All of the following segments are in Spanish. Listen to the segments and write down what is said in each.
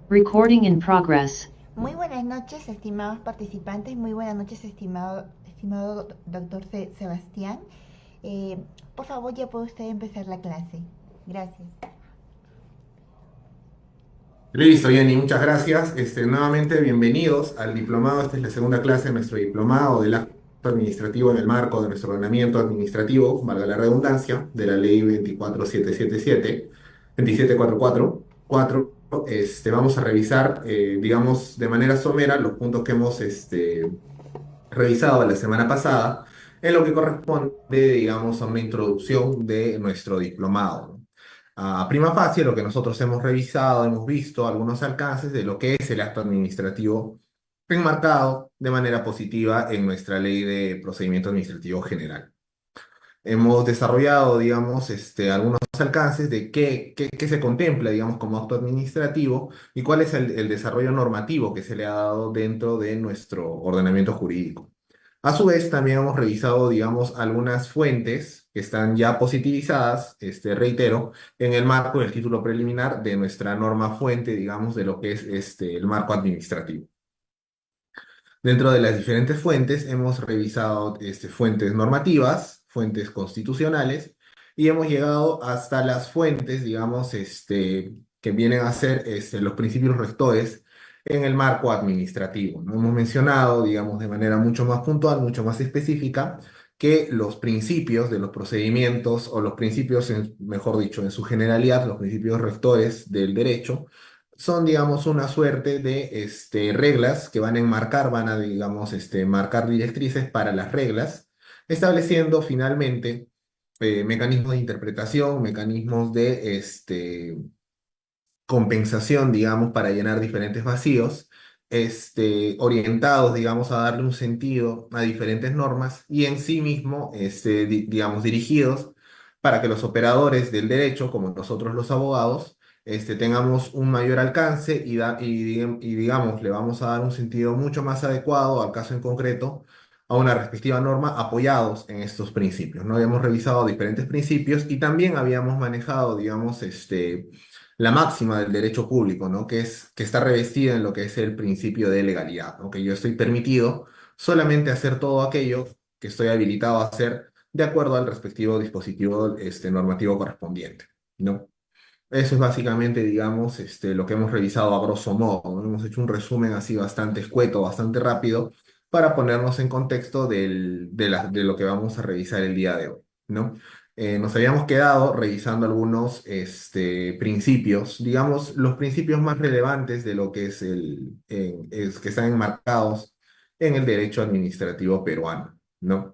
Recording in progress. Muy buenas noches, estimados participantes. Muy buenas noches, estimado doctor Sebastián. Eh, por favor, ya puede usted empezar la clase. Gracias. Listo, Jenny, muchas gracias. Nuevamente, bienvenidos al diplomado. Esta es la segunda clase de nuestro diplomado del acto administrativo en el marco de nuestro ordenamiento administrativo, valga la redundancia, de la ley 24777, 27444. Vamos a revisar, digamos, de manera somera los puntos que hemos revisado la semana pasada en lo que corresponde, digamos, a una introducción de nuestro diplomado, ¿no? A prima facie, lo que nosotros hemos revisado, hemos visto algunos alcances de lo que es el acto administrativo enmarcado de manera positiva en nuestra Ley de Procedimiento Administrativo General. Hemos desarrollado, digamos, algunos alcances de qué se contempla, digamos, como acto administrativo y cuál es el desarrollo normativo que se le ha dado dentro de nuestro ordenamiento jurídico. A su vez, también hemos revisado, digamos, algunas fuentes que están ya positivizadas, reitero, en el marco del título preliminar de nuestra norma fuente, digamos, de lo que es el marco administrativo. Dentro de las diferentes fuentes hemos revisado fuentes normativas, fuentes constitucionales, y hemos llegado hasta las fuentes, digamos, que vienen a ser los principios rectores en el marco administrativo, ¿no? Hemos mencionado, digamos, de manera mucho más puntual, mucho más específica, que los principios de los procedimientos, o los principios, mejor dicho, en su generalidad, los principios rectores del derecho, son, digamos, una suerte de reglas que van a enmarcar, van a, digamos, marcar directrices para las reglas, estableciendo finalmente mecanismos de interpretación, mecanismos de compensación, digamos, para llenar diferentes vacíos, orientados, digamos, a darle un sentido a diferentes normas y en sí mismo, digamos, dirigidos para que los operadores del derecho, como nosotros los abogados, tengamos un mayor alcance y, digamos, le vamos a dar un sentido mucho más adecuado al caso en concreto, a una respectiva norma, apoyados en estos principios, ¿no? Habíamos revisado diferentes principios y también habíamos manejado, digamos, la máxima del derecho público, ¿no? Que está revestida en lo que es el principio de legalidad, ¿no? Que yo estoy permitido solamente hacer todo aquello que estoy habilitado a hacer de acuerdo al respectivo dispositivo normativo correspondiente, ¿no? Eso es básicamente, digamos, lo que hemos revisado a grosso modo, ¿no? Hemos hecho un resumen así bastante escueto, bastante rápido, para ponernos en contexto de lo que vamos a revisar el día de hoy, ¿no? Nos habíamos quedado revisando algunos principios, digamos, los principios más relevantes de lo que que están enmarcados en el derecho administrativo peruano, ¿no?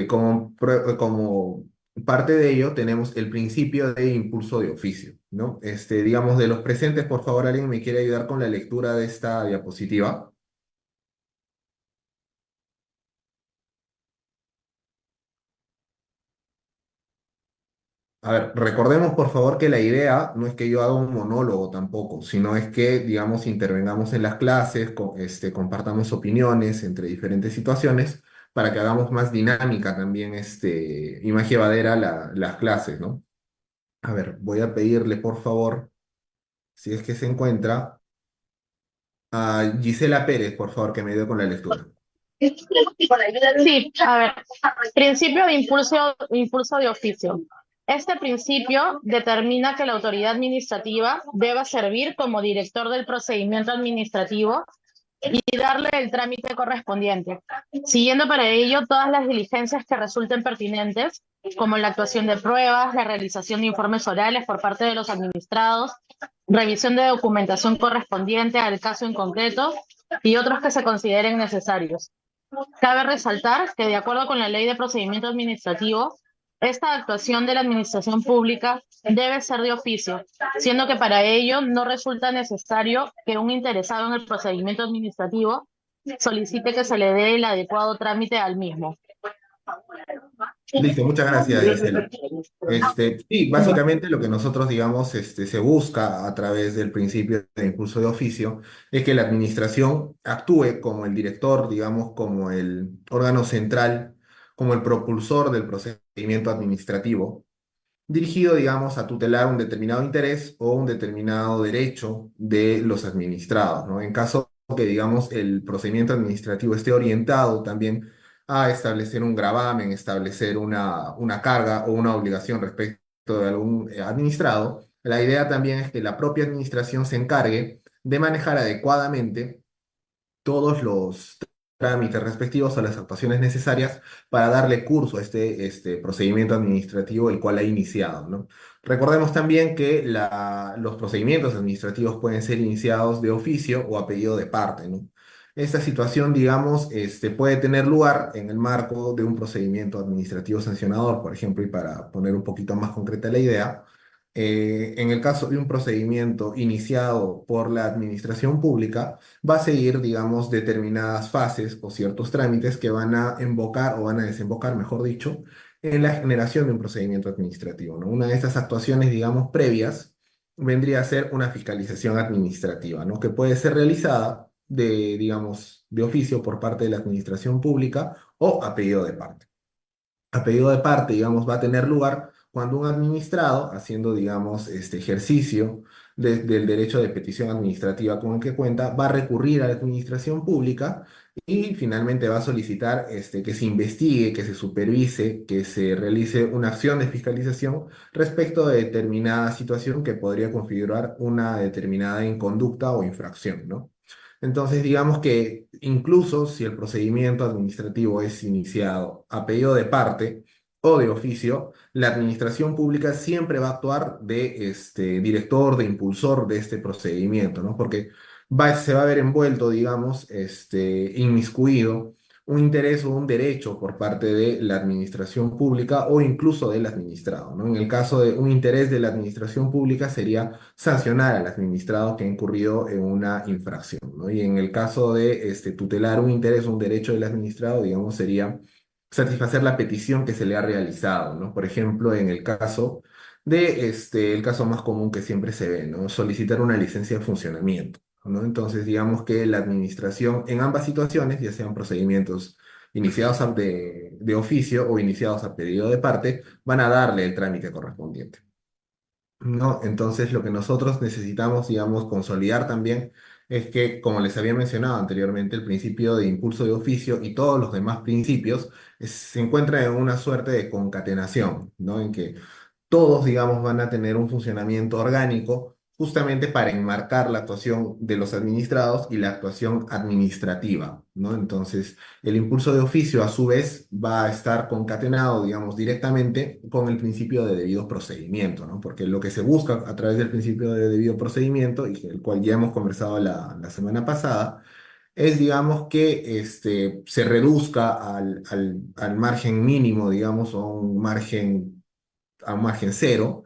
Como parte de ello tenemos el principio de impulso de oficio, ¿no? Digamos, de los presentes, por favor, ¿alguien me quiere ayudar con la lectura de esta diapositiva? A ver, recordemos, por favor, que la idea no es que yo haga un monólogo tampoco, sino es que, digamos, intervengamos en las clases, compartamos opiniones entre diferentes situaciones para que hagamos más dinámica también, y más llevadera las clases, ¿no? A ver, voy a pedirle, por favor, si es que se encuentra, a Gisela Pérez, por favor, que me ayude con la lectura. Sí, a ver, principio de impulso de oficio. Este principio determina que la autoridad administrativa debe servir como director del procedimiento administrativo y darle el trámite correspondiente, siguiendo para ello todas las diligencias que resulten pertinentes, como la actuación de pruebas, la realización de informes orales por parte de los administrados, revisión de documentación correspondiente al caso en concreto y otros que se consideren necesarios. Cabe resaltar que, de acuerdo con la Ley de Procedimiento Administrativo, esta actuación de la administración pública debe ser de oficio, siendo que para ello no resulta necesario que un interesado en el procedimiento administrativo solicite que se le dé el adecuado trámite al mismo. Listo, muchas gracias, Gisela. Sí, básicamente lo que nosotros, digamos, se busca a través del principio de impulso de oficio es que la administración actúe como el director, digamos, como el órgano central, como el propulsor del procedimiento administrativo, dirigido, digamos, a tutelar un determinado interés o un determinado derecho de los administrados, ¿no? En caso que, digamos, el procedimiento administrativo esté orientado también a establecer un gravamen, establecer una carga o una obligación respecto de algún administrado, la idea también es que la propia administración se encargue de manejar adecuadamente todos los trámites respectivos a las actuaciones necesarias para darle curso a este procedimiento administrativo el cual ha iniciado, ¿no? Recordemos también que los procedimientos administrativos pueden ser iniciados de oficio o a pedido de parte, ¿no? Esta situación, digamos, puede tener lugar en el marco de un procedimiento administrativo sancionador, por ejemplo, y para poner un poquito más concreta la idea, en el caso de un procedimiento iniciado por la administración pública, va a seguir, digamos, determinadas fases o ciertos trámites que van a invocar o van a desembocar, mejor dicho, en la generación de un procedimiento administrativo, ¿no? Una de estas actuaciones, digamos, previas vendría a ser una fiscalización administrativa, ¿no? Que puede ser realizada digamos, de oficio por parte de la administración pública o a pedido de parte. A pedido de parte, digamos, va a tener lugar cuando un administrado, haciendo, digamos, este ejercicio del derecho de petición administrativa con el que cuenta, va a recurrir a la administración pública y finalmente va a solicitar que se investigue, que se supervise, que se realice una acción de fiscalización respecto de determinada situación que podría configurar una determinada inconducta o infracción, ¿no? Entonces, digamos que incluso si el procedimiento administrativo es iniciado a pedido de parte o de oficio, la administración pública siempre va a actuar de director, de impulsor de este procedimiento, ¿no? Porque se va a ver envuelto, digamos, inmiscuido un interés o un derecho por parte de la administración pública o incluso del administrado, ¿no? En el caso de un interés de la administración pública sería sancionar al administrado que ha incurrido en una infracción, ¿no? Y en el caso de tutelar un interés o un derecho del administrado, digamos, sería satisfacer la petición que se le ha realizado, ¿no? Por ejemplo, en el caso el caso más común que siempre se ve, ¿no? Solicitar una licencia de funcionamiento, ¿no? Entonces, digamos que la administración en ambas situaciones, ya sean procedimientos iniciados de oficio o iniciados a pedido de parte, van a darle el trámite correspondiente, ¿no? Entonces, lo que nosotros necesitamos, digamos, consolidar también es que, como les había mencionado anteriormente, el principio de impulso de oficio y todos los demás principios se encuentran en una suerte de concatenación, ¿no? En que todos, digamos, van a tener un funcionamiento orgánico justamente para enmarcar la actuación de los administrados y la actuación administrativa, ¿no? Entonces, el impulso de oficio, a su vez, va a estar concatenado, digamos, directamente con el principio de debido procedimiento, ¿no? Porque lo que se busca a través del principio de debido procedimiento, y el cual ya hemos conversado la semana pasada, es, digamos, que se reduzca al margen mínimo, digamos, o a un margen cero,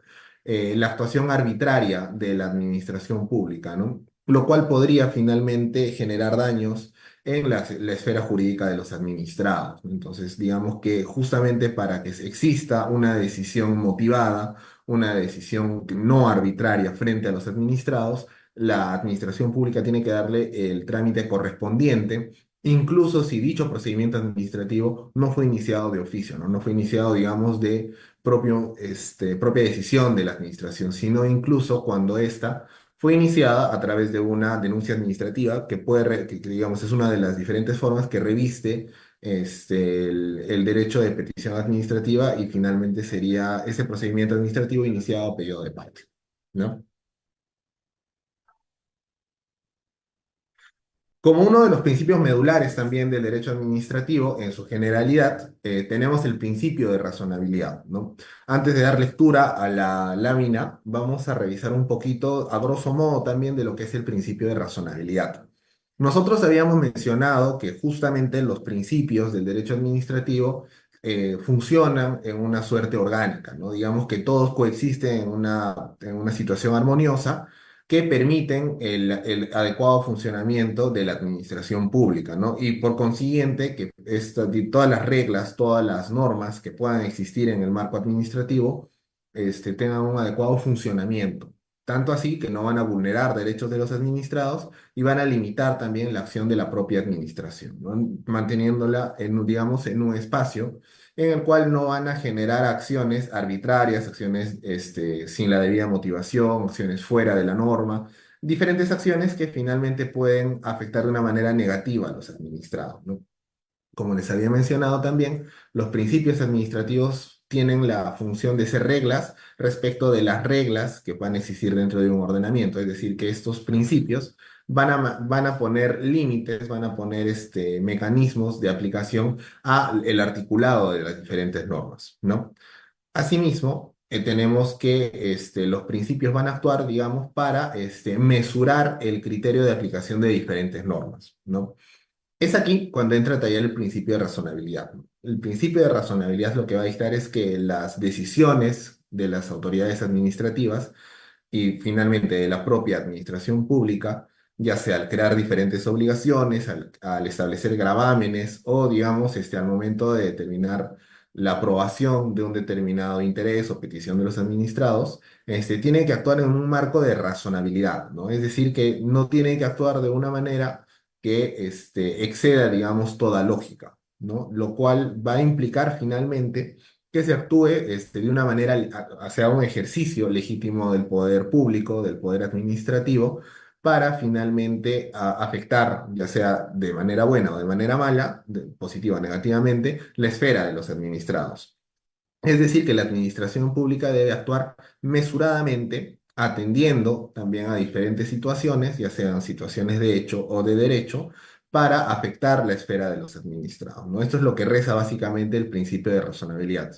la actuación arbitraria de la administración pública, ¿no? Lo cual podría finalmente generar daños en la esfera jurídica de los administrados, ¿no? Entonces, digamos que justamente para que exista una decisión motivada, una decisión no arbitraria frente a los administrados, la administración pública tiene que darle el trámite correspondiente, incluso si dicho procedimiento administrativo no fue iniciado de oficio, ¿no? No fue iniciado, digamos, de propia decisión de la administración, sino incluso cuando ésta fue iniciada a través de una denuncia administrativa que, digamos, es una de las diferentes formas que reviste el derecho de petición administrativa y finalmente sería ese procedimiento administrativo iniciado a pedido de parte, ¿no? Como uno de los principios medulares también del derecho administrativo, en su generalidad, tenemos el principio de razonabilidad, ¿no? Antes de dar lectura a la lámina, vamos a revisar un poquito, a grosso modo, también de lo que es el principio de razonabilidad. Nosotros habíamos mencionado que justamente los principios del derecho administrativo funcionan en una suerte orgánica, ¿no? Digamos que todos coexisten en una situación armoniosa que permiten el adecuado funcionamiento de la administración pública, ¿no? Y por consiguiente, que todas las reglas, todas las normas que puedan existir en el marco administrativo, tengan un adecuado funcionamiento. Tanto así que no van a vulnerar derechos de los administrados y van a limitar también la acción de la propia administración, ¿no? Manteniéndola digamos, en un espacio en el cual no van a generar acciones arbitrarias, acciones sin la debida motivación, acciones fuera de la norma, diferentes acciones que finalmente pueden afectar de una manera negativa a los administrados, ¿no? Como les había mencionado también, los principios administrativos tienen la función de ser reglas respecto de las reglas que van a existir dentro de un ordenamiento. Es decir, que estos principios van a poner límites, van a poner mecanismos de aplicación al articulado de las diferentes normas, ¿no? Asimismo, tenemos que los principios van a actuar, digamos, para mesurar el criterio de aplicación de diferentes normas, ¿no? Es aquí cuando entra a tallar el principio de razonabilidad, ¿no? El principio de razonabilidad lo que va a dictar es que las decisiones de las autoridades administrativas y finalmente de la propia administración pública, ya sea al crear diferentes obligaciones, al establecer gravámenes o, digamos, al momento de determinar la aprobación de un determinado interés o petición de los administrados, tiene que actuar en un marco de razonabilidad, ¿no? Es decir, que no tiene que actuar de una manera que exceda, digamos, toda lógica, ¿no? Lo cual va a implicar finalmente que se actúe de una manera, hacia un ejercicio legítimo del poder público, del poder administrativo, para finalmente afectar, ya sea de manera buena o de manera mala, positiva o negativamente, la esfera de los administrados. Es decir, que la administración pública debe actuar mesuradamente, atendiendo también a diferentes situaciones, ya sean situaciones de hecho o de derecho, para afectar la esfera de los administrados, ¿no? Esto es lo que reza básicamente el principio de razonabilidad,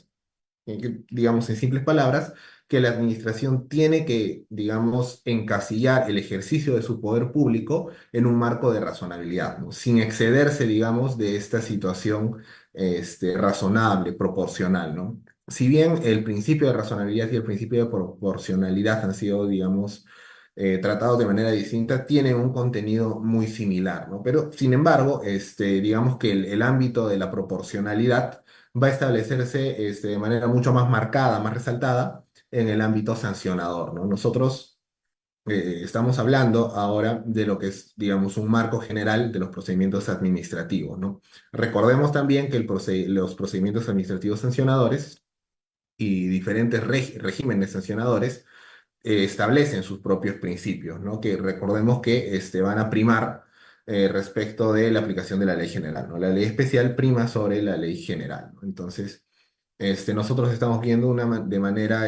digamos en simples palabras, que la administración tiene que, digamos, encasillar el ejercicio de su poder público en un marco de razonabilidad, ¿no? Sin excederse, digamos, de esta situación razonable, proporcional, ¿no? Si bien el principio de razonabilidad y el principio de proporcionalidad han sido, digamos, tratados de manera distinta, tienen un contenido muy similar, ¿no? Pero, sin embargo, digamos que el ámbito de la proporcionalidad va a establecerse de manera mucho más marcada, más resaltada en el ámbito sancionador, ¿no? Nosotros estamos hablando ahora de lo que es, digamos, un marco general de los procedimientos administrativos, ¿no? Recordemos también que los procedimientos administrativos sancionadores y diferentes regímenes sancionadores establecen sus propios principios, ¿no? Que recordemos que van a primar respecto de la aplicación de la ley general, ¿no? La ley especial prima sobre la ley general, ¿no? Entonces, nosotros estamos viendo de manera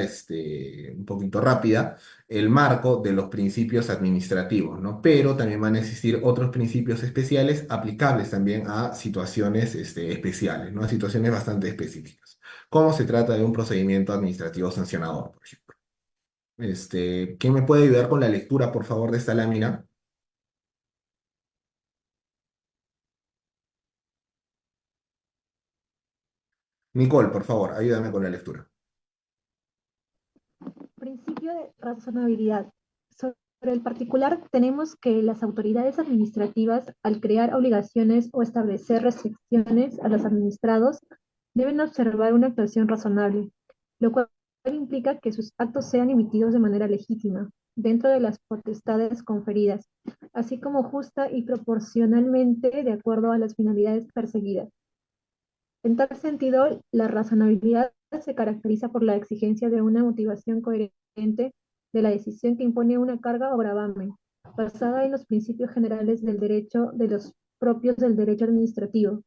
un poquito rápida el marco de los principios administrativos, ¿no? Pero también van a existir otros principios especiales aplicables también a situaciones especiales, ¿no? A situaciones bastante específicas, como se trata de un procedimiento administrativo sancionador, por ejemplo. ¿Quién me puede ayudar con la lectura, por favor, de esta lámina? Nicole, por favor, ayúdame con la lectura. Principio de razonabilidad. Sobre el particular, tenemos que las autoridades administrativas, al crear obligaciones o establecer restricciones a los administrados, deben observar una actuación razonable, lo cual implica que sus actos sean emitidos de manera legítima, dentro de las potestades conferidas, así como justa y proporcionalmente de acuerdo a las finalidades perseguidas. En tal sentido, la razonabilidad se caracteriza por la exigencia de una motivación coherente de la decisión que impone una carga o gravamen, basada en los principios generales del derecho de los propios del derecho administrativo,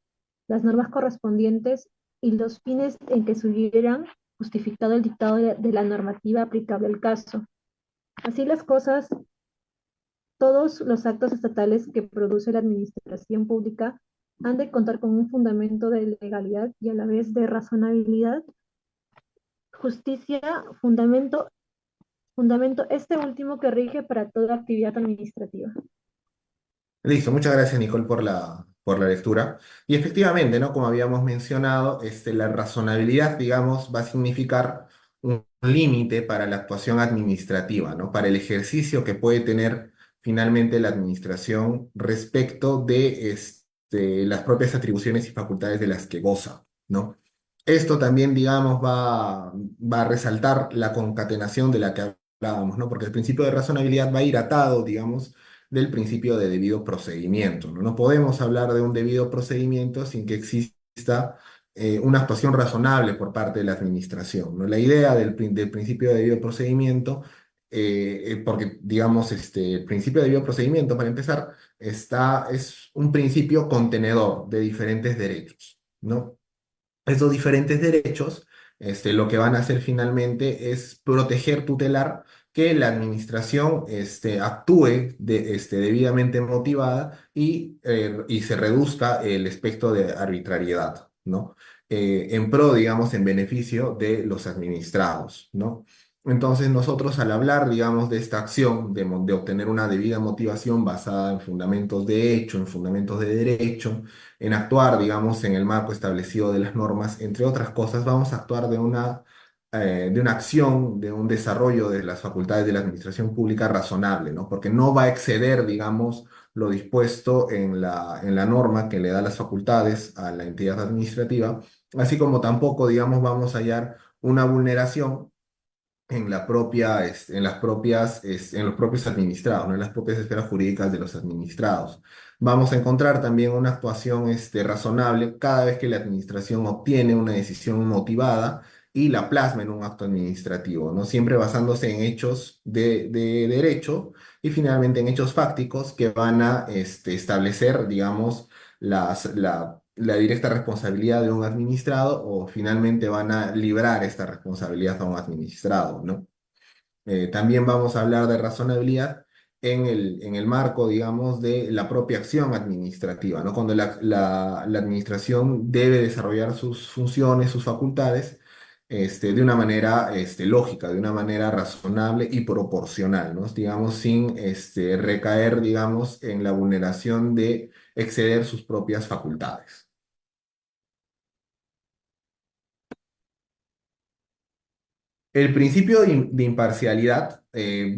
las normas correspondientes y los fines en que se hubieran justificado el dictado de la normativa aplicable al caso. Así las cosas, todos los actos estatales que produce la administración pública han de contar con un fundamento de legalidad y a la vez de razonabilidad, justicia, fundamento este último que rige para toda actividad administrativa. Listo, muchas gracias, Nicole, por la lectura. Y efectivamente, ¿no? Como habíamos mencionado, la razonabilidad, digamos, va a significar un límite para la actuación administrativa, ¿no? Para el ejercicio que puede tener finalmente la administración respecto de las propias atribuciones y facultades de las que goza, ¿no? Esto también, digamos, va a resaltar la concatenación de la que hablábamos, ¿no? Porque el principio de razonabilidad va a ir atado, digamos, del principio de debido procedimiento, ¿no? No podemos hablar de un debido procedimiento sin que exista una actuación razonable por parte de la administración, ¿no? La idea del principio de debido procedimiento, porque digamos, el principio de debido procedimiento, para empezar, es un principio contenedor de diferentes derechos, ¿no? Estos diferentes derechos, lo que van a hacer finalmente es proteger, tutelar que la administración actúe debidamente motivada y se reduzca el espectro de arbitrariedad, ¿no? En pro, digamos, en beneficio de los administrados, ¿no? Entonces nosotros al hablar, digamos, de esta acción de obtener una debida motivación basada en fundamentos de hecho, en fundamentos de derecho, en actuar, digamos, en el marco establecido de las normas, entre otras cosas, vamos a actuar de una acción, de un desarrollo de las facultades de la administración pública razonable, ¿no? Porque no va a exceder, digamos, lo dispuesto en la norma que le da las facultades a la entidad administrativa, así como tampoco, digamos, vamos a hallar una vulneración en la propia, en los propios administrados, ¿no? En las propias esferas jurídicas de los administrados. Vamos a encontrar también una actuación, razonable cada vez que la administración obtiene una decisión motivada y la plasma en un acto administrativo, ¿no? Siempre basándose en hechos de derecho y finalmente en hechos fácticos que van a establecer, digamos, la directa responsabilidad de un administrado o finalmente van a librar esta responsabilidad a un administrado, ¿no? También vamos a hablar de razonabilidad en el marco, digamos, de la propia acción administrativa, ¿no? Cuando la administración debe desarrollar sus funciones, sus facultades, de una manera lógica, de una manera razonable y proporcional, ¿no? Digamos, sin recaer, digamos, en la vulneración de exceder sus propias facultades. El principio de imparcialidad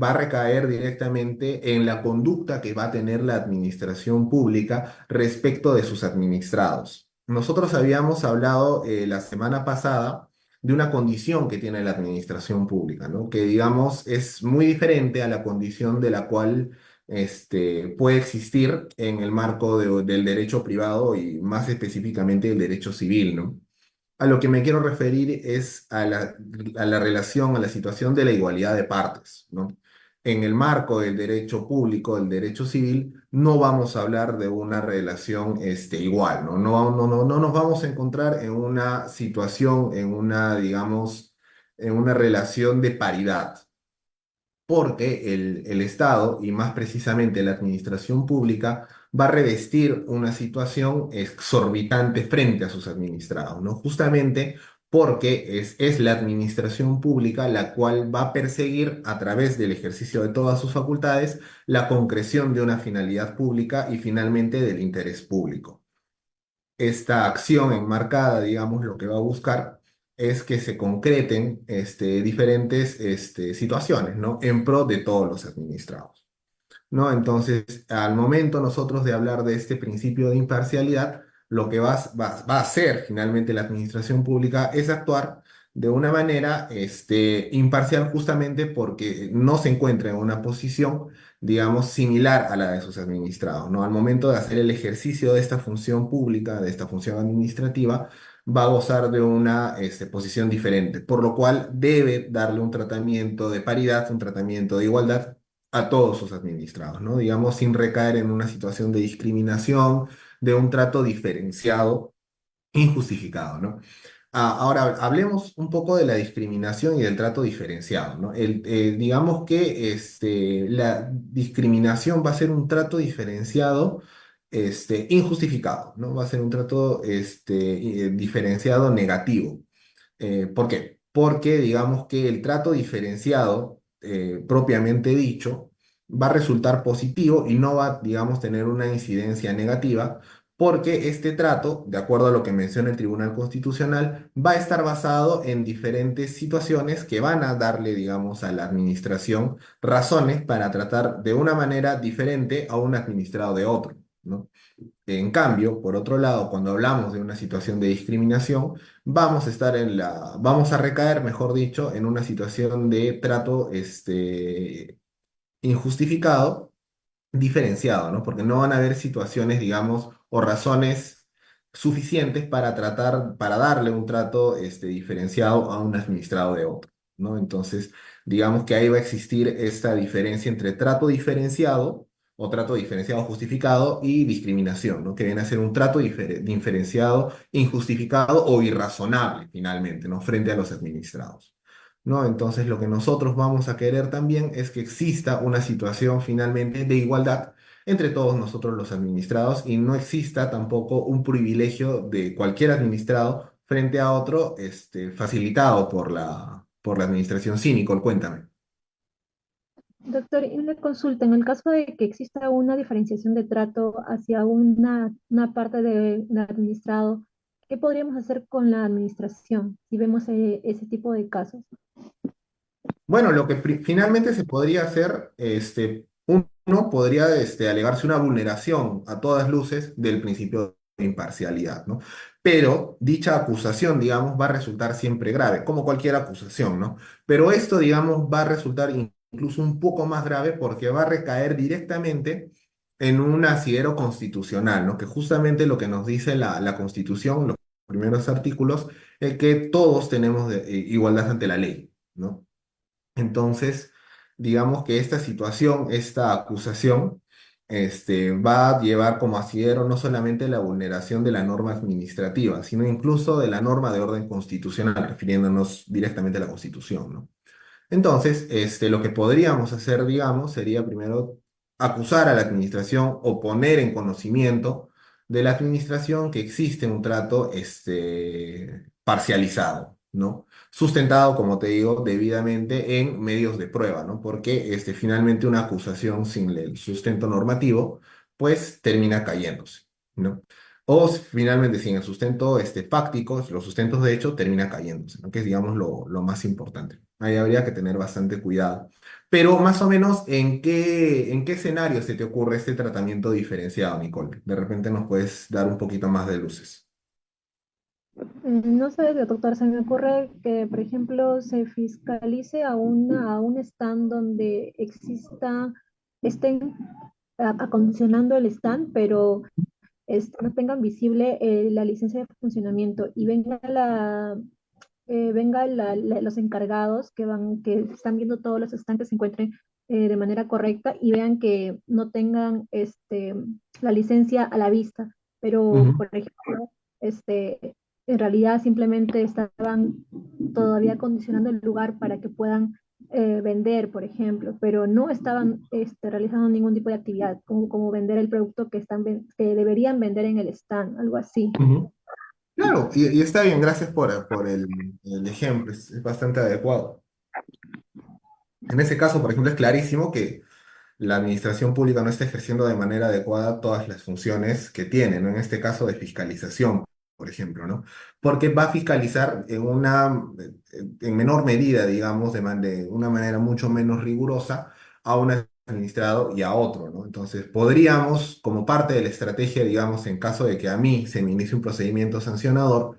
va a recaer directamente en la conducta que va a tener la administración pública respecto de sus administrados. Nosotros habíamos hablado la semana pasada de una condición que tiene la administración pública, ¿no? Que digamos es muy diferente a la condición de la cual puede existir en el marco del derecho privado y más específicamente del derecho civil, ¿no? A lo que me quiero referir es a la relación, a la situación de la igualdad de partes, ¿no? En el marco del derecho público, del derecho civil, no vamos a hablar de una relación igual, ¿no? No nos vamos a encontrar en una situación, digamos, en una relación de paridad porque el Estado, y más precisamente la administración pública, va a revestir una situación exorbitante frente a sus administrados, ¿no? Justamente porque es la administración pública la cual va a perseguir a través del ejercicio de todas sus facultades la concreción de una finalidad pública y finalmente del interés público. Esta acción enmarcada, digamos, lo que va a buscar es que se concreten diferentes situaciones, ¿no? En pro de todos los administrados, ¿no? Entonces, al momento nosotros de hablar de este principio de imparcialidad, lo que va a hacer finalmente la administración pública es actuar de una manera imparcial justamente porque no se encuentra en una posición, digamos, similar a la de sus administrados, ¿no? Al momento de hacer el ejercicio de esta función pública, de esta función administrativa, va a gozar de una posición diferente, por lo cual debe darle un tratamiento de paridad, un tratamiento de igualdad a todos sus administrados, ¿no? Digamos, sin recaer en una situación de discriminación, de un trato diferenciado, injustificado, ¿no? Ahora, hablemos un poco de la discriminación y del trato diferenciado, ¿no? Digamos que la discriminación va a ser un trato diferenciado, injustificado, ¿no? Va a ser un trato diferenciado negativo. ¿Por qué? Porque digamos que el trato diferenciado, propiamente dicho, va a resultar positivo y no va, digamos, tener una incidencia negativa, porque este trato, de acuerdo a lo que menciona el Tribunal Constitucional, va a estar basado en diferentes situaciones que van a darle, digamos, a la administración razones para tratar de una manera diferente a un administrado de otro, ¿no? En cambio, por otro lado, cuando hablamos de una situación de discriminación, vamos a recaer, mejor dicho, en una situación de trato injustificado, diferenciado, ¿no? Porque no van a haber situaciones, digamos, o razones suficientes para darle un trato diferenciado a un administrado de otro, ¿no? Entonces, digamos que ahí va a existir esta diferencia entre trato diferenciado o trato diferenciado justificado y discriminación, ¿no? Que viene a ser un trato diferenciado, injustificado o irrazonable, finalmente, ¿no? Frente a los administrados. ¿No? Entonces, lo que nosotros vamos a querer también es que exista una situación finalmente de igualdad entre todos nosotros los administrados y no exista tampoco un privilegio de cualquier administrado frente a otro, facilitado por la administración. Sí, Nicole, cuéntame. Doctor, y una consulta, en el caso de que exista una diferenciación de trato hacia una parte del administrado, ¿qué podríamos hacer con la administración si vemos ese tipo de casos? Bueno, lo que finalmente se podría hacer, uno podría alegarse una vulneración a todas luces del principio de imparcialidad, ¿no? Pero dicha acusación, digamos, va a resultar siempre grave, como cualquier acusación, ¿no? Pero esto, digamos, va a resultar incluso un poco más grave porque va a recaer directamente en un asidero constitucional, ¿no? Que justamente lo que nos dice la Constitución, los primeros artículos, es que todos tenemos igualdad ante la ley, ¿no? Entonces, digamos que esta situación, esta acusación, va a llevar como asidero no solamente la vulneración de la norma administrativa, sino incluso de la norma de orden constitucional, refiriéndonos directamente a la Constitución, ¿no? Entonces, lo que podríamos hacer, digamos, sería primero acusar a la administración o poner en conocimiento de la administración que existe un trato, parcializado, ¿no? Sustentado, como te digo, debidamente en medios de prueba, ¿no? Porque, finalmente una acusación sin el sustento normativo, pues termina cayéndose, ¿no? O finalmente sin el sustento fáctico, los sustentos de hecho, termina cayéndose, ¿no? Que es, digamos, lo más importante. Ahí habría que tener bastante cuidado. Pero más o menos, ¿en qué escenario se te ocurre este tratamiento diferenciado, Nicole? De repente nos puedes dar un poquito más de luces. No sé, doctor, se me ocurre que, por ejemplo, se fiscalice a un stand donde estén acondicionando el stand, pero no tengan visible la licencia de funcionamiento y los encargados que están viendo todos los stands que se encuentren de manera correcta y vean que no tengan la licencia a la vista, pero Ujú. por ejemplo, en realidad simplemente estaban todavía acondicionando el lugar para que puedan vender, por ejemplo, pero no estaban realizando ningún tipo de actividad, como vender el producto que deberían vender en el stand, algo así. Ujú. Claro, y está bien, gracias por el ejemplo, es bastante adecuado. En ese caso, por ejemplo, es clarísimo que la administración pública no está ejerciendo de manera adecuada todas las funciones que tiene, ¿no? En este caso de fiscalización, por ejemplo, ¿no? Porque va a fiscalizar en menor medida, digamos, de una manera mucho menos rigurosa a un administrado y a otro, ¿no? Entonces, podríamos, como parte de la estrategia, digamos, en caso de que a mí se me inicie un procedimiento sancionador,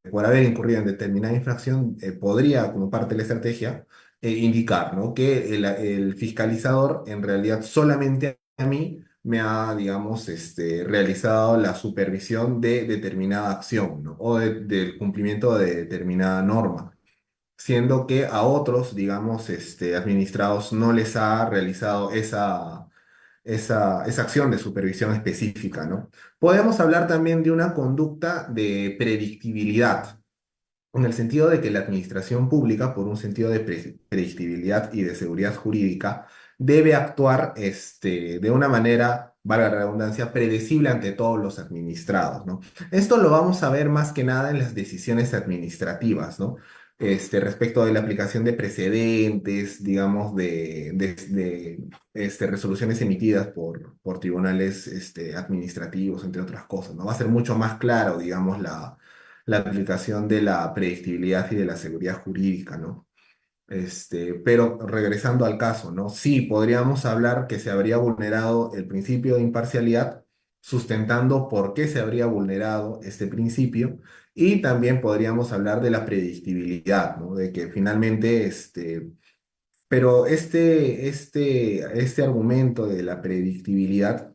por haber incurrido en determinada infracción, podría, como parte de la estrategia, indicar, ¿no? Que el fiscalizador en realidad solamente a mí me ha, digamos, realizado la supervisión de determinada acción, ¿no? O del cumplimiento de determinada norma, siendo que a otros, digamos, administrados no les ha realizado esa acción de supervisión específica, ¿no? Podemos hablar también de una conducta de predictibilidad, en el sentido de que la administración pública, por un sentido de predictibilidad y de seguridad jurídica, debe actuar de una manera, valga la redundancia, predecible ante todos los administrados, ¿no? Esto lo vamos a ver más que nada en las decisiones administrativas, ¿no? Respecto de la aplicación de precedentes, digamos, de resoluciones emitidas por tribunales administrativos, entre otras cosas, ¿no? Va a ser mucho más claro, digamos, la aplicación de la predictibilidad y de la seguridad jurídica, ¿no? Pero regresando al caso, ¿no? Sí, podríamos hablar que se habría vulnerado el principio de imparcialidad, sustentando por qué se habría vulnerado este principio, y también podríamos hablar de la predictibilidad, ¿no? De que finalmente, pero este argumento de la predictibilidad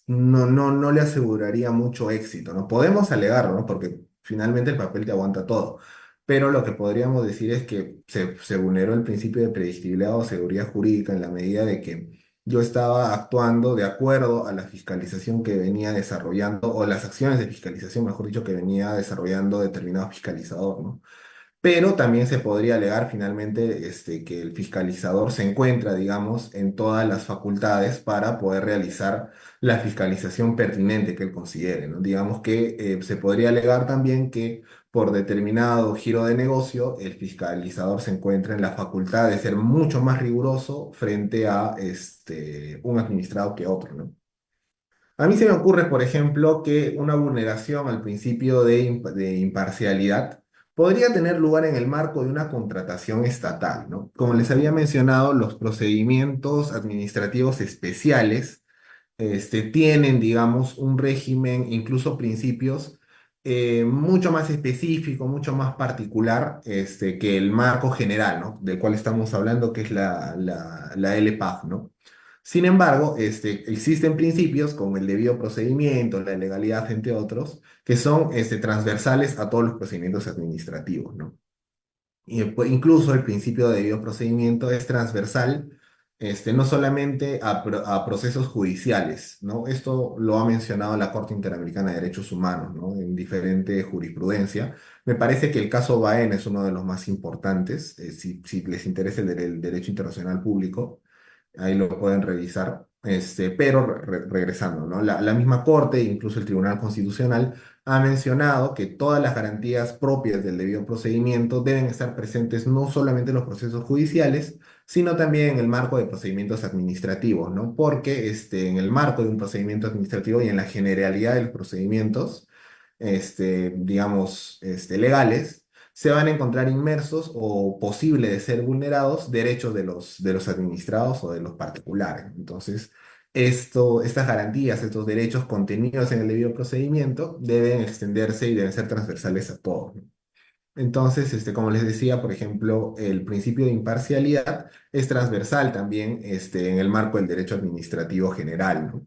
no le aseguraría mucho éxito, ¿no? Podemos alegarlo, ¿no? Porque finalmente el papel te aguanta todo. Pero lo que podríamos decir es que se vulneró el principio de predictibilidad o seguridad jurídica en la medida de que yo estaba actuando de acuerdo a la fiscalización que venía desarrollando, o las acciones de fiscalización, mejor dicho, que venía desarrollando determinado fiscalizador, ¿no? Pero también se podría alegar finalmente que el fiscalizador se encuentra, digamos, en todas las facultades para poder realizar la fiscalización pertinente que él considere, ¿no? Digamos que se podría alegar también que por determinado giro de negocio, el fiscalizador se encuentra en la facultad de ser mucho más riguroso frente a un administrado que otro, ¿no? A mí se me ocurre, por ejemplo, que una vulneración al principio de imparcialidad podría tener lugar en el marco de una contratación estatal, ¿no? Como les había mencionado, los procedimientos administrativos especiales tienen, digamos, un régimen, incluso principios mucho más específico, mucho más particular que el marco general, ¿no? Del cual estamos hablando, que es la LPAF, ¿no? Sin embargo, existen principios como el debido procedimiento, la legalidad, entre otros, que son transversales a todos los procedimientos administrativos, ¿no? Y pues, incluso el principio de debido procedimiento es transversal, no solamente a procesos judiciales, ¿no? Esto lo ha mencionado la Corte Interamericana de Derechos Humanos, ¿no? En diferente jurisprudencia. Me parece que el caso Baena es uno de los más importantes, si les interesa el derecho internacional público, ahí lo pueden revisar. Pero regresando, ¿no? La misma Corte, incluso el Tribunal Constitucional, ha mencionado que todas las garantías propias del debido procedimiento deben estar presentes no solamente en los procesos judiciales, sino también en el marco de procedimientos administrativos, ¿no? Porque en el marco de un procedimiento administrativo y en la generalidad de los procedimientos, digamos, legales, se van a encontrar inmersos o posible de ser vulnerados derechos de los administrados o de los particulares. Entonces, estas garantías, estos derechos contenidos en el debido procedimiento deben extenderse y deben ser transversales a todos, ¿no? Entonces, como les decía, por ejemplo, el principio de imparcialidad es transversal también en el marco del derecho administrativo general, ¿no?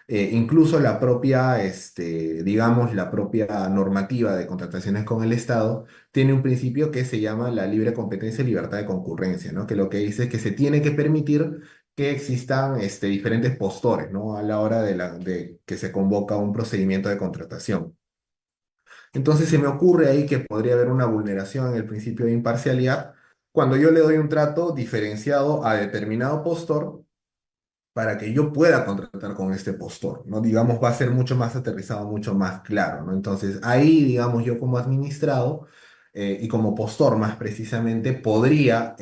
Incluso la propia, digamos, la propia normativa de contrataciones con el Estado tiene un principio que se llama la libre competencia y libertad de concurrencia, ¿no? Que lo que dice es que se tiene que permitir que existan diferentes postores, ¿no? A la hora de que se convoca un procedimiento de contratación. Entonces se me ocurre ahí que podría haber una vulneración en el principio de imparcialidad cuando yo le doy un trato diferenciado a determinado postor para que yo pueda contratar con este postor, ¿no? Digamos, va a ser mucho más aterrizado, mucho más claro, ¿no? Entonces ahí, digamos, yo como administrado y como postor más precisamente, podría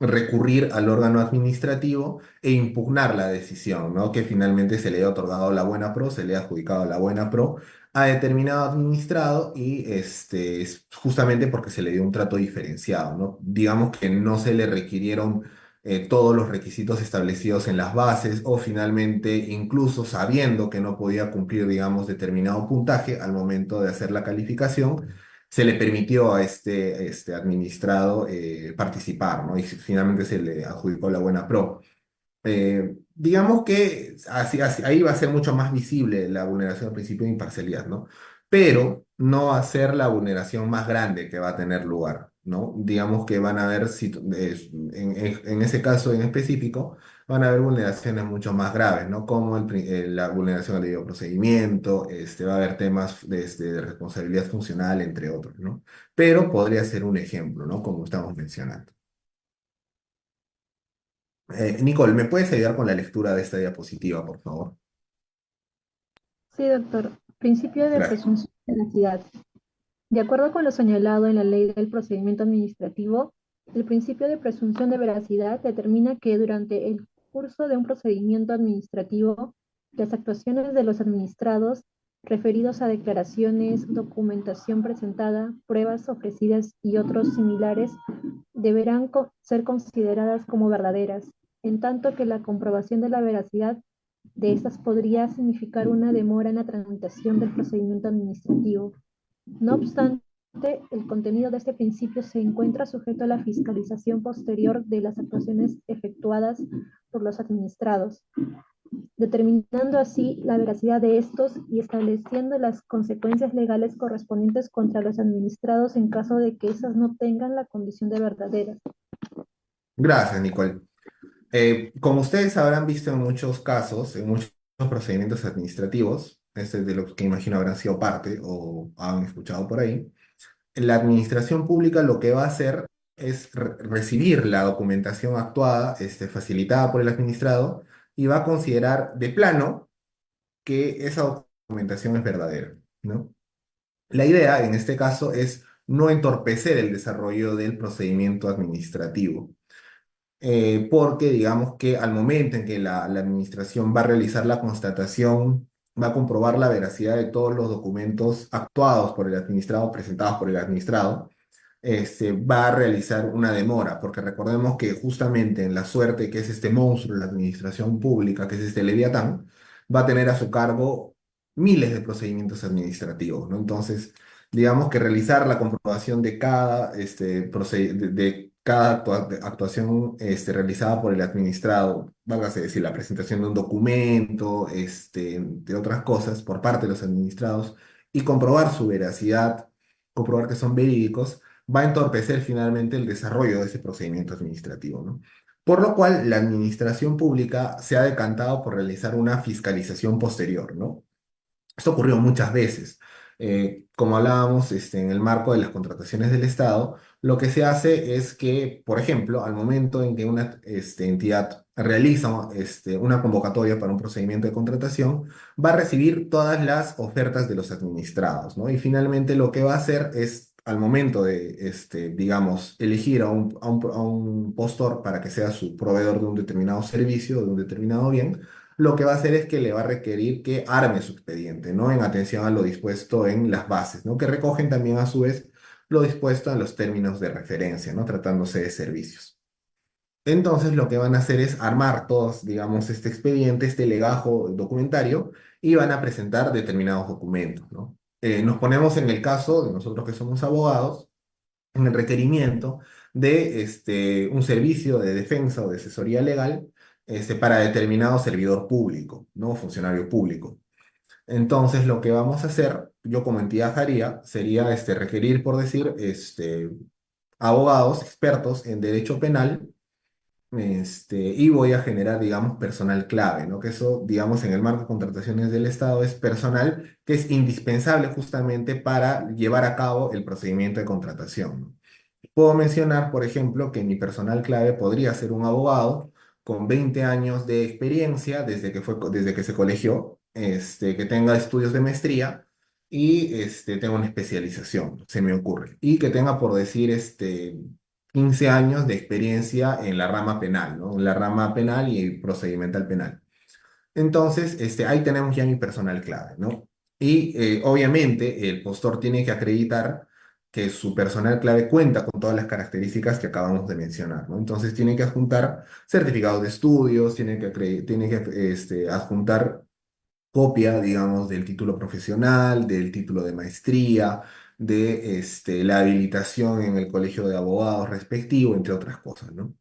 recurrir al órgano administrativo e impugnar la decisión, ¿no? Que finalmente se le ha otorgado la buena pro, se le ha adjudicado la buena pro a determinado administrado y es justamente porque se le dio un trato diferenciado, ¿no? Digamos que no se le requirieron todos los requisitos establecidos en las bases o finalmente incluso sabiendo que no podía cumplir, digamos, determinado puntaje al momento de hacer la calificación, se le permitió a este administrado participar, ¿no? Y finalmente se le adjudicó la buena pro. Digamos que ahí va a ser mucho más visible la vulneración del principio de imparcialidad, ¿no? Pero no va a ser la vulneración más grande que va a tener lugar, ¿no? Digamos que van a haber, en ese caso en específico, van a haber vulneraciones mucho más graves, ¿no? Como la vulneración del debido procedimiento, va a haber temas de responsabilidad funcional, entre otros, ¿no? Pero podría ser un ejemplo, ¿no? Como estamos mencionando. Nicole, ¿me puedes ayudar con la lectura de esta diapositiva, por favor? Sí, doctor. Principio de Gracias. presunción de veracidad. De acuerdo con lo señalado en la Ley del Procedimiento Administrativo, el principio de presunción de veracidad determina que durante el curso de un procedimiento administrativo, las actuaciones de los administrados referidos a declaraciones, documentación presentada, pruebas ofrecidas y otros similares deberán ser consideradas como verdaderas, en tanto que la comprobación de la veracidad de estas podría significar una demora en la tramitación del procedimiento administrativo. No obstante, el contenido de este principio se encuentra sujeto a la fiscalización posterior de las actuaciones efectuadas por los administrados. determinando así la veracidad de estos y estableciendo las consecuencias legales correspondientes contra los administrados en caso de que éstas no tengan la condición de verdaderas. Gracias, Nicole. Como ustedes habrán visto en muchos casos, en muchos procedimientos administrativos, este de los que imagino habrán sido parte o han escuchado por ahí, la administración pública lo que va a hacer es recibir la documentación actuada, facilitada por el administrado, y va a considerar de plano que esa documentación es verdadera, ¿no? La idea en este caso es no entorpecer el desarrollo del procedimiento administrativo, porque digamos que al momento en que la administración va a realizar la constatación, va a comprobar la veracidad de todos los documentos actuados por el administrado, presentados por el administrado, va a realizar una demora, porque recordemos que justamente en la suerte que es este monstruo, la administración pública, que es este Leviatán, va a tener a su cargo miles de procedimientos administrativos, ¿no? Entonces, digamos que realizar la comprobación de cada, de cada actuación realizada por el administrado, válgase decir, la presentación de un documento, de otras cosas por parte de los administrados, y comprobar su veracidad, comprobar que son verídicos, va a entorpecer finalmente el desarrollo de ese procedimiento administrativo, ¿no? Por lo cual, la administración pública se ha decantado por realizar una fiscalización posterior, ¿no? Esto ocurrió muchas veces. Como hablábamos, en el marco de las contrataciones del Estado, lo que se hace es que, por ejemplo, al momento en que una entidad realiza una convocatoria para un procedimiento de contratación, va a recibir todas las ofertas de los administrados, ¿no? Y finalmente lo que va a hacer es, al momento de, digamos, elegir a un postor para que sea su proveedor de un determinado servicio, de un determinado bien, lo que va a hacer es que le va a requerir que arme su expediente, ¿no? En atención a lo dispuesto en las bases, ¿no? Que recogen también a su vez lo dispuesto en los términos de referencia, ¿no? Tratándose de servicios. Entonces lo que van a hacer es armar todos, digamos, este expediente, este legajo documentario, y van a presentar determinados documentos, ¿no? Nos ponemos en el caso de nosotros que somos abogados, en el requerimiento de un servicio de defensa o de asesoría legal, para determinado servidor público, ¿no? Funcionario público. Entonces, lo que vamos a hacer, yo como entidad haría, sería requerir, por decir, abogados expertos en derecho penal, y voy a generar, digamos, personal clave, ¿no? Que eso, digamos, en el marco de contrataciones del Estado es personal que es indispensable justamente para llevar a cabo el procedimiento de contratación, ¿no? Puedo mencionar, por ejemplo, que mi personal clave podría ser un abogado con 20 años de experiencia desde que se colegió, que tenga estudios de maestría y tenga una especialización, se me ocurre. Y que tenga, por decir, 15 años de experiencia en la rama penal, ¿no? En la rama penal y procedimental penal. Entonces, ahí tenemos ya mi personal clave, ¿no? Y obviamente el postor tiene que acreditar que su personal clave cuenta con todas las características que acabamos de mencionar, ¿no? Entonces tiene que adjuntar certificados de estudios, tiene que adjuntar copia, digamos, del título profesional, del título de maestría, de la habilitación en el colegio de abogados respectivo, entre otras cosas, ¿no?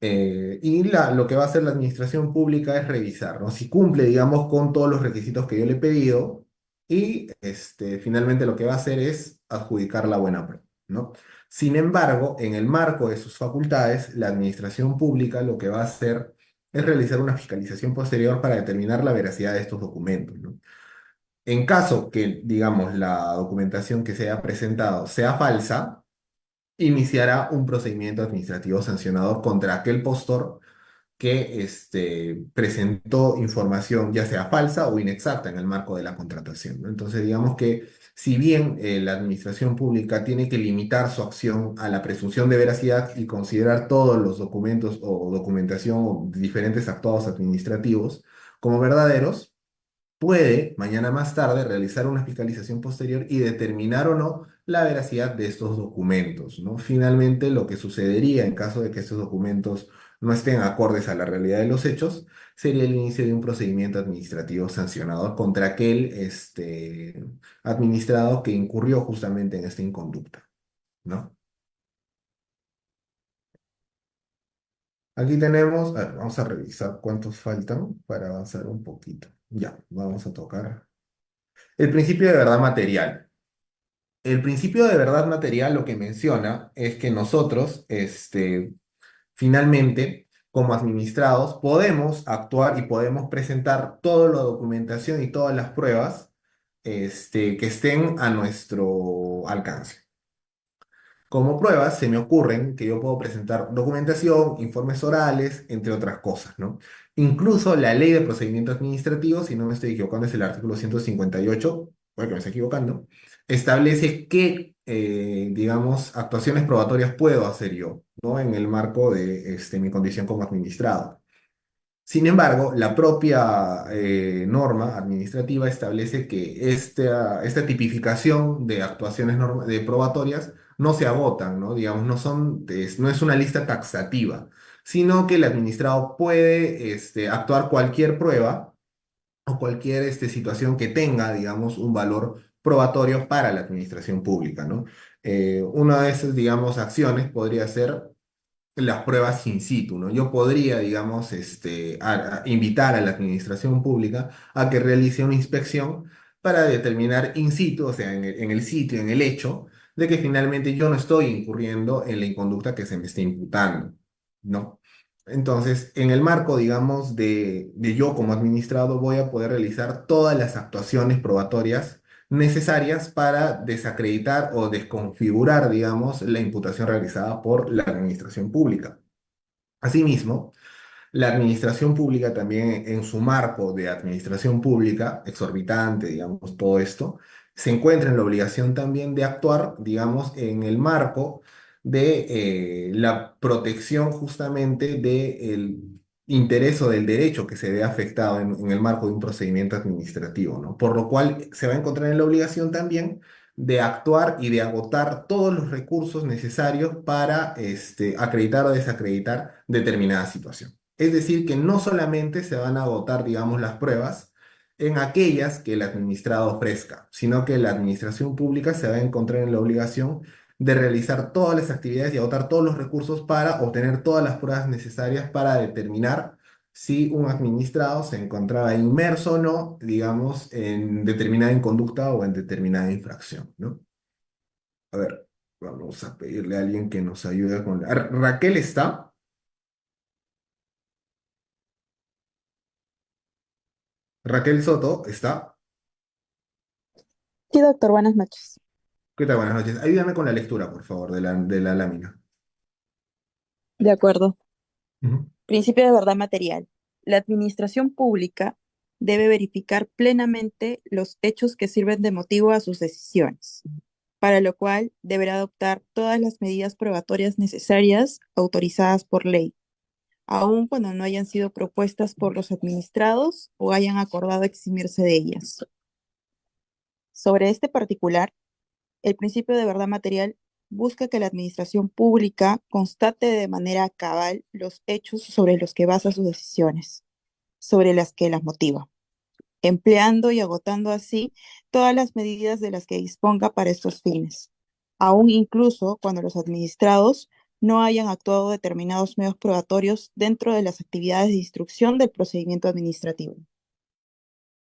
Lo que va a hacer la administración pública es revisar, ¿no? Si cumple, digamos, con todos los requisitos que yo le he pedido, y finalmente lo que va a hacer es adjudicar la buena prueba, ¿no? Sin embargo, en el marco de sus facultades, la administración pública lo que va a hacer es realizar una fiscalización posterior para determinar la veracidad de estos documentos, ¿no? En caso que, digamos, la documentación que se haya presentado sea falsa, iniciará un procedimiento administrativo sancionador contra aquel postor que presentó información ya sea falsa o inexacta en el marco de la contratación, ¿no? Entonces, digamos que si bien la administración pública tiene que limitar su acción a la presunción de veracidad y considerar todos los documentos o documentación o diferentes actuados administrativos como verdaderos, puede mañana más tarde realizar una fiscalización posterior y determinar o no la veracidad de estos documentos, ¿no? Finalmente, lo que sucedería en caso de que estos documentos no estén acordes a la realidad de los hechos, sería el inicio de un procedimiento administrativo sancionador contra aquel administrado que incurrió justamente en esta inconducta, ¿no? Aquí tenemos, a ver, vamos a revisar cuántos faltan para avanzar un poquito. Ya, vamos a tocar el principio de verdad material. El principio de verdad material lo que menciona es que nosotros, finalmente, como administrados, podemos actuar y podemos presentar toda la documentación y todas las pruebas, que estén a nuestro alcance. Como pruebas, se me ocurren que yo puedo presentar documentación, informes orales, entre otras cosas, ¿no? Incluso la ley de procedimiento administrativo, si no me estoy equivocando, es el artículo 158, puede que me esté equivocando, establece qué, digamos, actuaciones probatorias puedo hacer yo, ¿no? En el marco de mi condición como administrado. Sin embargo, la propia norma administrativa establece que esta tipificación de actuaciones de probatorias no se agotan, ¿no? Digamos, no es una lista taxativa, sino que el administrado puede actuar cualquier prueba o cualquier situación que tenga, digamos, un valor probatorio para la administración pública, ¿no? Una de esas, digamos, acciones podría ser las pruebas in situ, ¿no? Yo podría, digamos, a invitar a la administración pública a que realice una inspección para determinar in situ, o sea, en el sitio, en el hecho, de que finalmente yo no estoy incurriendo en la inconducta que se me está imputando, ¿no? Entonces, en el marco, digamos, de yo como administrado voy a poder realizar todas las actuaciones probatorias necesarias para desacreditar o desconfigurar, digamos, la imputación realizada por la administración pública. Asimismo, la administración pública también en su marco de administración pública, exorbitante, digamos, todo esto, se encuentra en la obligación también de actuar, digamos, en el marco de la protección justamente del interés o del derecho que se ve afectado en el marco de un procedimiento administrativo, ¿no? Por lo cual se va a encontrar en la obligación también de actuar y de agotar todos los recursos necesarios para acreditar o desacreditar determinada situación. Es decir, que no solamente se van a agotar, digamos, las pruebas en aquellas que el administrado ofrezca, sino que la administración pública se va a encontrar en la obligación de realizar todas las actividades y agotar todos los recursos para obtener todas las pruebas necesarias para determinar si un administrado se encontraba inmerso o no, digamos, en determinada inconducta o en determinada infracción, ¿no? A ver, vamos a pedirle a alguien que nos ayude con Raquel está. Raquel Soto está. Sí, doctor, buenas noches. ¿Qué tal? Buenas noches. Ayúdame con la lectura, por favor, de la lámina. De acuerdo. Ujú. Principio de verdad material. La administración pública debe verificar plenamente los hechos que sirven de motivo a sus decisiones, para lo cual deberá adoptar todas las medidas probatorias necesarias autorizadas por ley, aun cuando no hayan sido propuestas por los administrados o hayan acordado eximirse de ellas. Sobre este particular, el principio de verdad material busca que la administración pública constate de manera cabal los hechos sobre los que basa sus decisiones, sobre las que las motiva, empleando y agotando así todas las medidas de las que disponga para estos fines, aun incluso cuando los administrados no hayan actuado determinados medios probatorios dentro de las actividades de instrucción del procedimiento administrativo.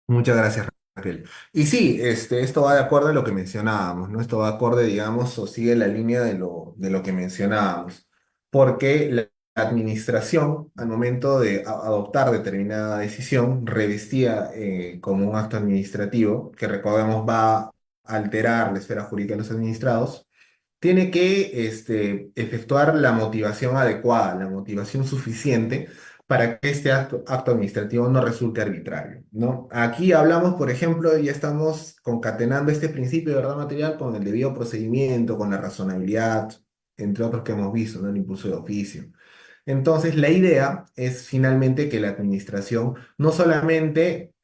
Muchas gracias, Raquel. Y sí, esto va de acuerdo a lo que mencionábamos, ¿no? Esto va acorde, digamos, o sigue la línea de lo que mencionábamos. Porque la administración, al momento de adoptar determinada decisión, revestía como un acto administrativo, que recordemos va a alterar la esfera jurídica de los administrados, tiene que efectuar la motivación adecuada, la motivación suficiente para que este acto administrativo no resulte arbitrario, ¿no? Aquí hablamos, por ejemplo, ya estamos concatenando este principio de verdad material con el debido procedimiento, con la razonabilidad, entre otros que hemos visto, ¿no? El impulso de oficio. Entonces, la idea es finalmente que la administración no solamente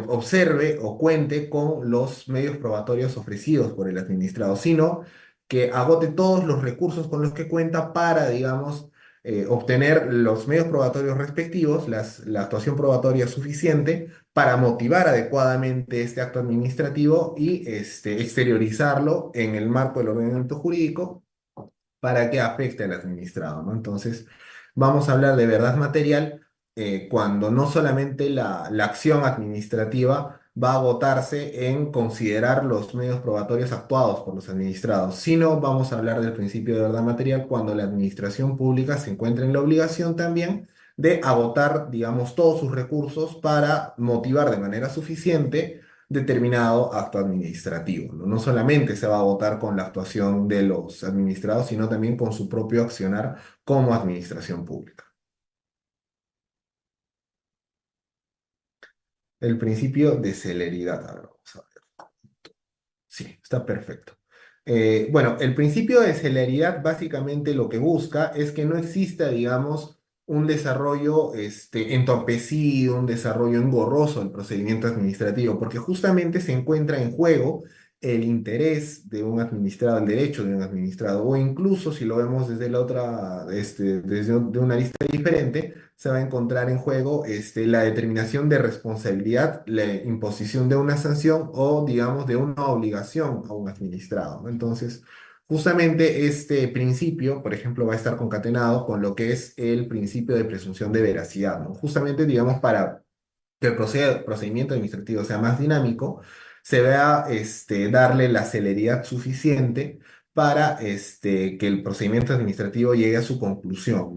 observe o cuente con los medios probatorios ofrecidos por el administrado, sino que agote todos los recursos con los que cuenta para, digamos, obtener los medios probatorios respectivos, la actuación probatoria suficiente para motivar adecuadamente este acto administrativo y exteriorizarlo en el marco del ordenamiento jurídico para que afecte al administrado, ¿no? Entonces, Vamos a hablar de verdad material cuando no solamente la acción administrativa va a agotarse en considerar los medios probatorios actuados por los administrados, sino vamos a hablar del principio de verdad material cuando la administración pública se encuentra en la obligación también de agotar, digamos, todos sus recursos para motivar de manera suficiente determinado acto administrativo, ¿no? No solamente se va a agotar con la actuación de los administrados, sino también con su propio accionar como administración pública. El principio de celeridad, a ver, vamos a ver. Sí, está perfecto. Bueno, el principio de celeridad básicamente lo que busca es que no exista, digamos, un desarrollo entorpecido, un desarrollo engorroso del procedimiento administrativo, porque justamente se encuentra en juego el interés de un administrado, el derecho de un administrado, o incluso si lo vemos desde la otra, de una lista diferente, se va a encontrar en juego la determinación de responsabilidad, la imposición de una sanción o, digamos, de una obligación a un administrado, ¿no? Entonces, justamente este principio, por ejemplo, va a estar concatenado con lo que es el principio de presunción de veracidad, ¿no? Justamente, digamos, para que el procedimiento administrativo sea más dinámico, se vea darle la celeridad suficiente para que el procedimiento administrativo llegue a su conclusión.